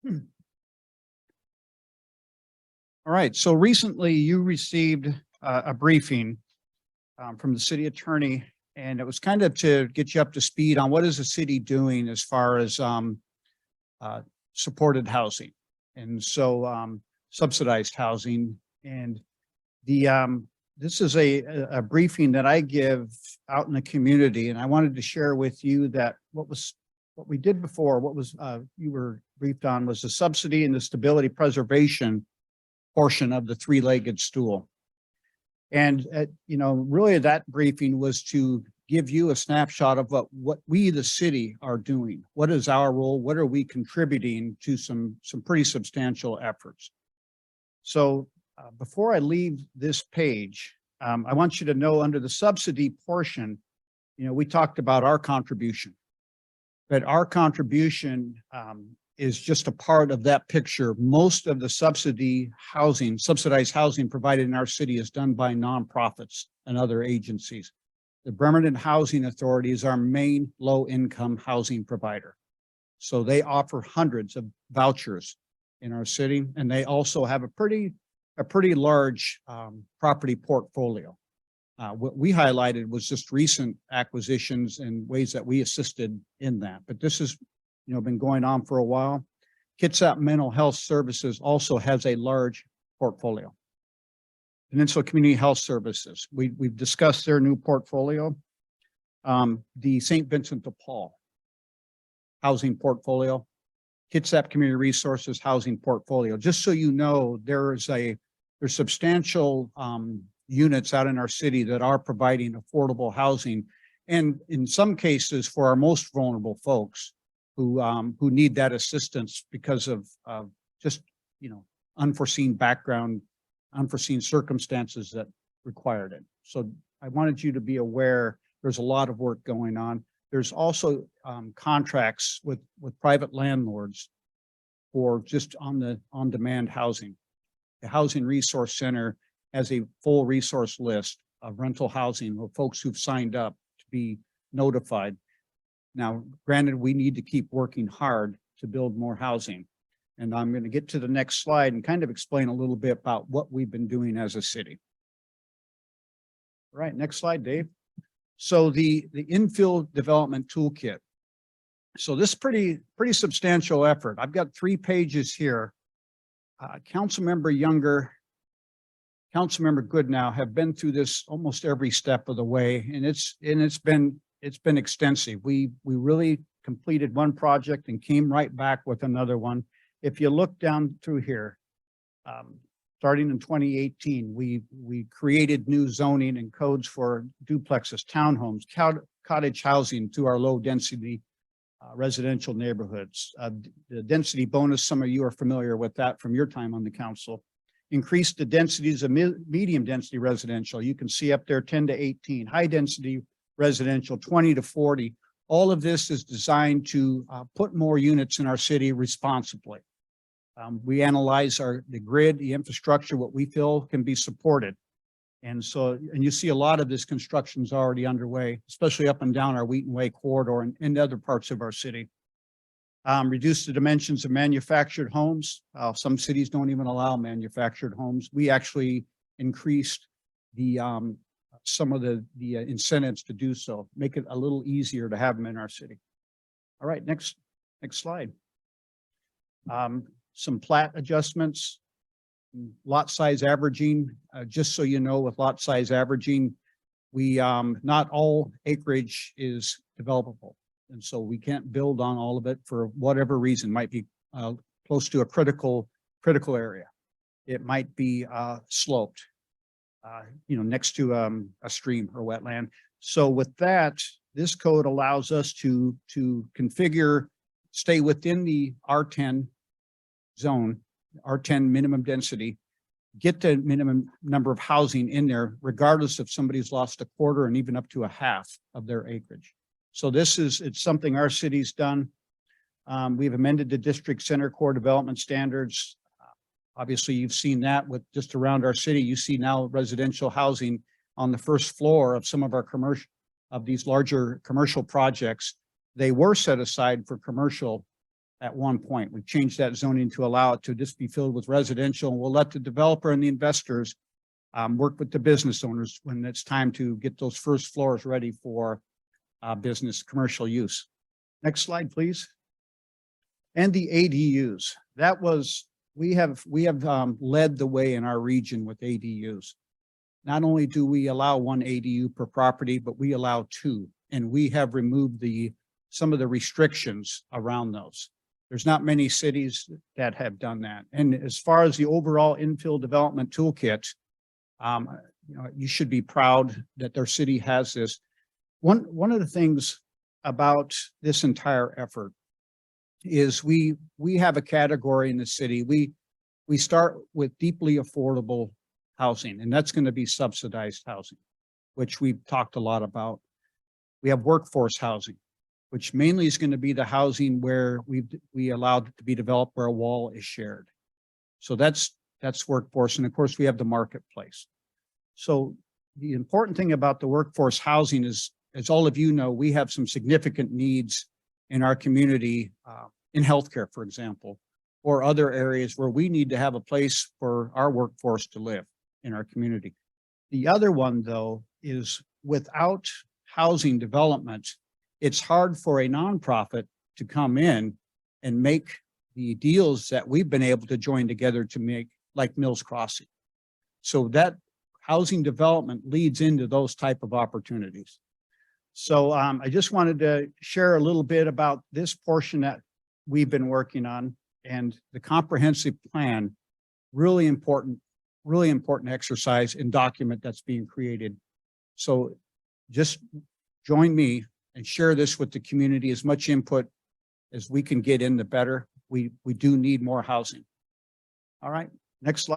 All right, so recently you received a briefing from the city attorney, and it was kind of to get you up to speed on what is the city doing as far as supported housing. And so subsidized housing. And this is a briefing that I give out in the community, and I wanted to share with you that what we did before, you were briefed on, was the subsidy and the stability preservation portion of the three-legged stool. And really that briefing was to give you a snapshot of what we, the city, are doing. What is our role? What are we contributing to some pretty substantial efforts? So before I leave this page, I want you to know under the subsidy portion, we talked about our contribution, but our contribution is just a part of that picture. Most of the subsidized housing provided in our city is done by nonprofits and other agencies. The Bremerton Housing Authority is our main low-income housing provider. So they offer hundreds of vouchers in our city, and they also have a pretty large property portfolio. What we highlighted was just recent acquisitions and ways that we assisted in that. But this has been going on for a while. Kitsap Mental Health Services also has a large portfolio. Peninsula Community Health Services, we've discussed their new portfolio. The St. Vincent de Paul housing portfolio, Kitsap Community Resources housing portfolio. Just so you know, there's substantial units out in our city that are providing affordable housing, and in some cases for our most vulnerable folks who need that assistance because of just unforeseen background, unforeseen circumstances that required it. So I wanted you to be aware there's a lot of work going on. There's also contracts with private landlords for just on-demand housing. The Housing Resource Center has a full resource list of rental housing of folks who've signed up to be notified. Now, granted, we need to keep working hard to build more housing. And I'm going to get to the next slide and kind of explain a little bit about what we've been doing as a city. All right, next slide, Dave. So the infill development toolkit. So this pretty substantial effort. I've got 3 pages here. Councilmember Younger, Councilmember Goodnow have been through this almost every step of the way, and it's been extensive. We really completed one project and came right back with another one. If you look down through here, starting in 2018, we created new zoning and codes for duplexes, townhomes, cottage housing through our low density residential neighborhoods. The density bonus, some of you are familiar with that from your time on the council. Increased the densities of medium density residential. You can see up there 10 to 18, high density residential 20 to 40. All of this is designed to put more units in our city responsibly. We analyze the grid, the infrastructure, what we feel can be supported. And you see a lot of this construction is already underway, especially up and down our Wheaton Way corridor and in other parts of our city. Reduce the dimensions of manufactured homes. Some cities don't even allow manufactured homes. We actually increased some of the incentives to do so, make it a little easier to have them in our city. All right, next slide. Some plat adjustments, lot size averaging. Just so you know, with lot size averaging, we not all acreage is developable, and so we can't build on all of it for whatever reason. Might be close to a critical area. It might be sloped, next to a stream or wetland. So with that, this code allows us to configure, stay within the R10 zone, R10 minimum density, get the minimum number of housing in there, regardless if somebody's lost a quarter and even up to a half of their acreage. So it's something our city's done. We've amended the district center core development standards. Obviously, you've seen that with just around our city. You see now residential housing on the first floor of some of our these larger commercial projects. They were set aside for commercial at one point. We changed that zoning to allow it to just be filled with residential, and we'll let the developer and the investors work with the business owners when it's time to get those first floors ready for business commercial use. Next slide, please. And the ADUs. That was, we have led the way in our region with ADUs. Not only do we allow one ADU per property, but we allow two, and we have removed some of the restrictions around those. There's not many cities that have done that. And as far as the overall infill development toolkit, you should be proud that their city has this. One of the things about this entire effort is we have a category in the city. We start with deeply affordable housing, and that's going to be subsidized housing, which we've talked a lot about. We have workforce housing, which mainly is going to be the housing where we allowed it to be developed where a wall is shared. So that's workforce. And of course, we have the marketplace. So the important thing about the workforce housing is, as all of you know, we have some significant needs in our community, in healthcare, for example, or other areas where we need to have a place for our workforce to live in our community. The other one, though, is without housing development, it's hard for a nonprofit to come in and make the deals that we've been able to join together to make, like Mills Crossing. So that housing development leads into those type of opportunities. So I just wanted to share a little bit about this portion that we've been working on, and the comprehensive plan, really important exercise and document that's being created. So just join me and share this with the community. As much input as we can get in, the better. We do need more housing. All right, next slide.